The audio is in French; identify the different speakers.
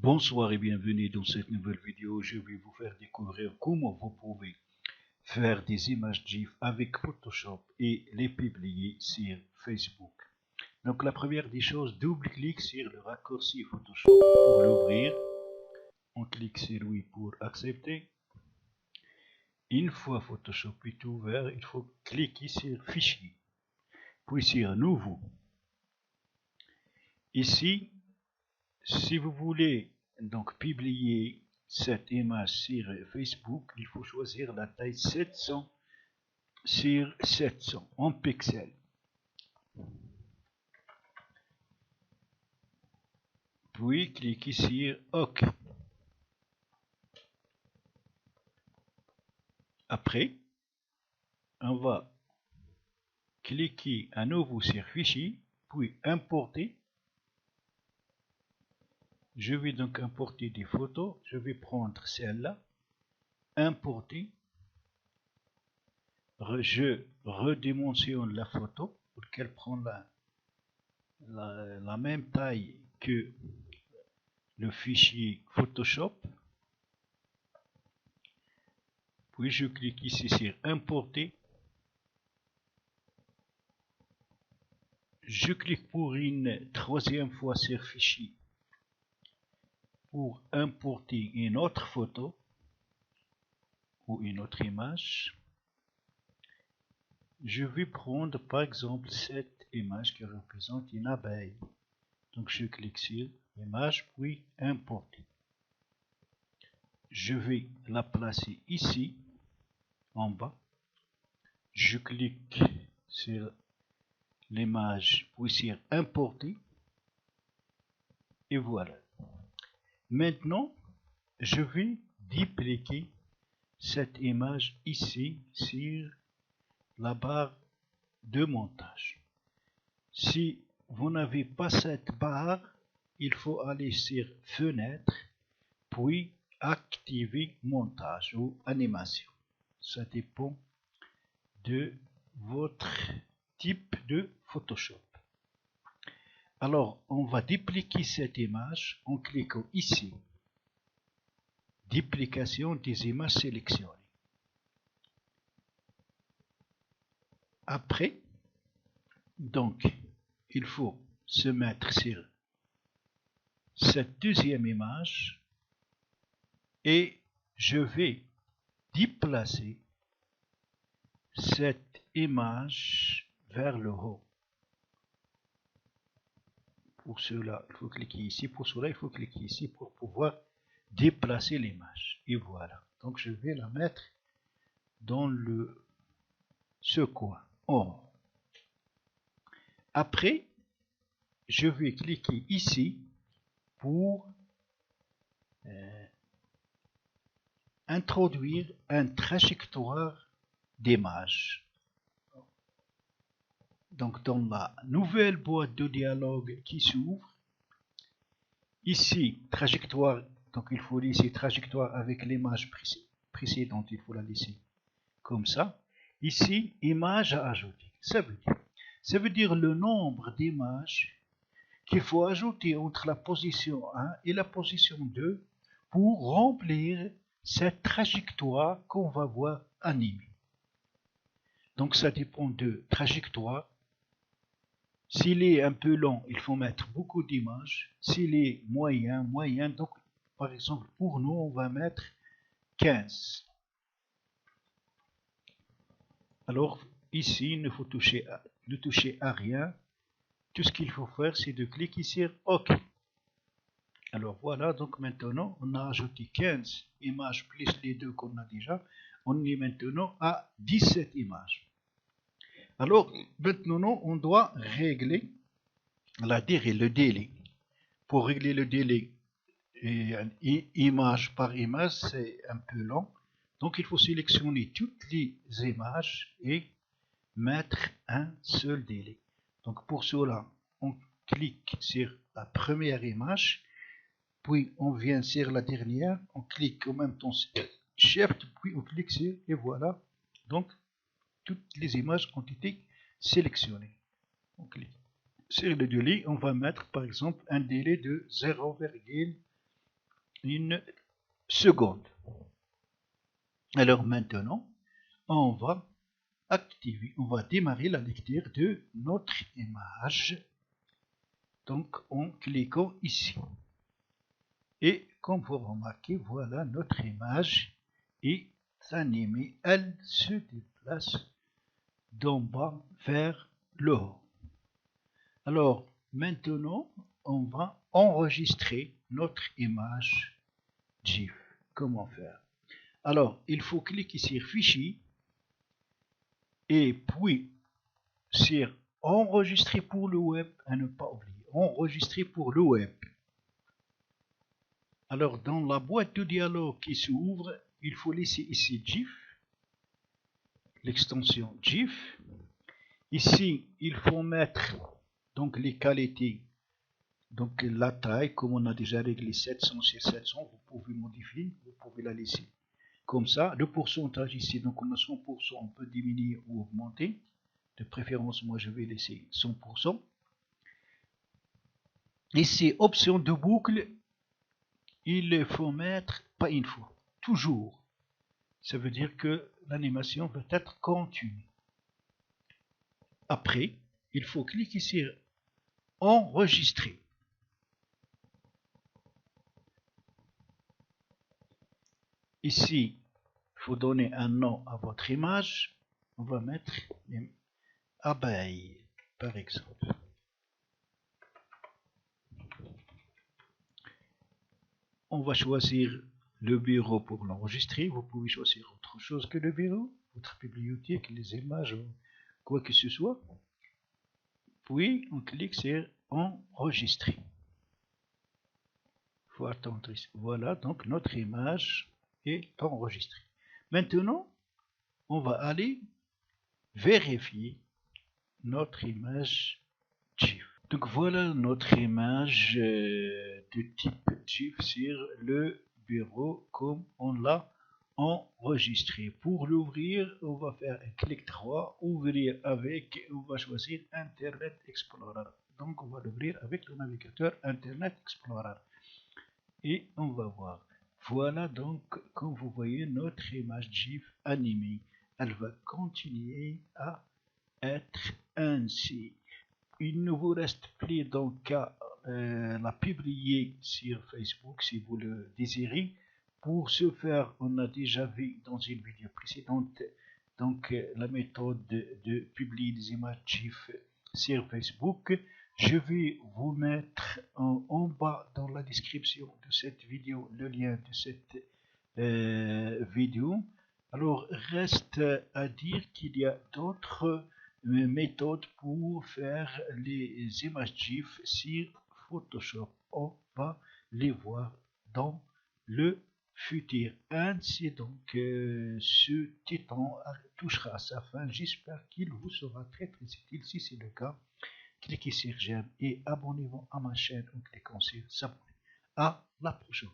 Speaker 1: Bonsoir et bienvenue dans cette nouvelle vidéo. Je vais vous faire découvrir comment vous pouvez faire des images GIF avec Photoshop et les publier sur Facebook. Donc la première des choses, double-clic sur le raccourci Photoshop pour l'ouvrir. On clique sur oui pour accepter. Une fois Photoshop est ouvert, il faut cliquer sur Fichier, puis sur Nouveau. Ici, si vous voulez donc publier cette image sur Facebook, il faut choisir la taille 700 sur 700 en pixels. Puis cliquez sur OK. Après, on va cliquer à nouveau sur Fichier, puis Importer. Je vais donc importer des photos. Je vais prendre celle-là, importer. Je redimensionne la photo pour qu'elle prenne la même taille que le fichier Photoshop. Puis je clique ici sur Importer. Je clique pour une troisième fois sur Fichier pour importer une autre photo ou une autre image. Je vais prendre par exemple cette image qui représente une abeille. Donc je clique sur Image puis Importer. Je vais la placer ici en bas. Je clique sur l'image puis sur Importer. Et voilà. Maintenant, je vais dupliquer cette image ici sur la barre de montage. Si vous n'avez pas cette barre, il faut aller sur Fenêtre, puis activer montage ou animation. Ça dépend de votre type de Photoshop. Alors, on va dupliquer cette image en cliquant ici. Duplication des images sélectionnées. Après, donc, il faut se mettre sur cette deuxième image et je vais déplacer cette image vers le haut. Pour cela, il faut cliquer ici. Pour cela, il faut cliquer ici pour pouvoir déplacer l'image. Et voilà. Donc, je vais la mettre dans ce coin en haut. Après, je vais cliquer ici pour introduire un trajectoire d'image. Donc, dans la nouvelle boîte de dialogue qui s'ouvre, ici, trajectoire, donc il faut laisser trajectoire avec l'image précédente, il faut la laisser comme ça. Ici, image à ajouter. Ça veut dire le nombre d'images qu'il faut ajouter entre la position 1 et la position 2 pour remplir cette trajectoire qu'on va voir animée. Donc ça dépend de trajectoire. S'il est un peu long, il faut mettre beaucoup d'images. S'il est moyen, donc par exemple pour nous, on va mettre 15. Alors ici, il ne faut toucher à rien. Tout ce qu'il faut faire, c'est de cliquer sur OK. Alors voilà, donc maintenant, on a ajouté 15 images plus les deux qu'on a déjà. On est maintenant à 17 images. Alors, maintenant, on doit régler le délai. Pour régler le délai, image par image, c'est un peu long. Donc, il faut sélectionner toutes les images et mettre un seul délai. Donc, pour cela, on clique sur la première image, puis on vient sur la dernière, on clique en même temps sur Shift, puis on clique sur, et voilà. Donc, toutes les images ont été sélectionnées. On clique sur le délai, on va mettre par exemple un délai de 0,1 une seconde. Alors maintenant, on va démarrer la lecture de notre image. Donc en cliquant ici. Et comme vous remarquez, voilà notre image est animée. Elle se déplace d'en bas vers le haut. Alors maintenant, on va enregistrer notre image GIF. Comment faire? Alors, il faut cliquer sur Fichier et puis sur Enregistrer pour le web, à ne pas oublier. Enregistrer pour le web. Alors, dans la boîte de dialogue qui s'ouvre, il faut laisser ici GIF, l'extension GIF. Ici, il faut mettre donc les qualités, donc la taille, comme on a déjà réglé 700 sur 700, vous pouvez modifier, vous pouvez la laisser comme ça. Le pourcentage ici, donc on a 100%, on peut diminuer ou augmenter. De préférence, moi je vais laisser 100%. Ici, option de boucle, il faut mettre, pas une fois, toujours. Ça veut dire que l'animation peut être continue. Après, il faut cliquer sur Enregistrer. Ici, il faut donner un nom à votre image. On va mettre une abeille, par exemple. On va choisir le bureau pour l'enregistrer. Vous pouvez choisir autre chose que le bureau, votre bibliothèque, les images, quoi que ce soit. Puis, on clique sur Enregistrer. Il faut attendre ici. Voilà, donc notre image est enregistrée. Maintenant, on va aller vérifier notre image GIF. Donc voilà notre image de type GIF sur le bureau comme on l'a enregistré. Pour l'ouvrir, on va faire un clic droit, ouvrir avec, on va choisir Internet Explorer. Donc on va l'ouvrir avec le navigateur Internet Explorer. Et on va voir. Voilà donc, comme vous voyez, notre image GIF animée. Elle va continuer à être ainsi. Il ne vous reste plus donc qu'à la publier sur Facebook si vous le désirez. Pour ce faire, on a déjà vu dans une vidéo précédente donc la méthode de publier des images GIF sur Facebook. Je vais vous mettre en bas dans la description de cette vidéo le lien de cette vidéo. Alors reste à dire qu'il y a d'autres méthodes pour faire les images GIF sur Photoshop. On va les voir dans le futur. Ainsi donc ce titan touchera à sa fin. J'espère qu'il vous sera très utile. Si c'est le cas, cliquez sur j'aime et abonnez-vous à ma chaîne en cliquant sur s'abonner. À la prochaine.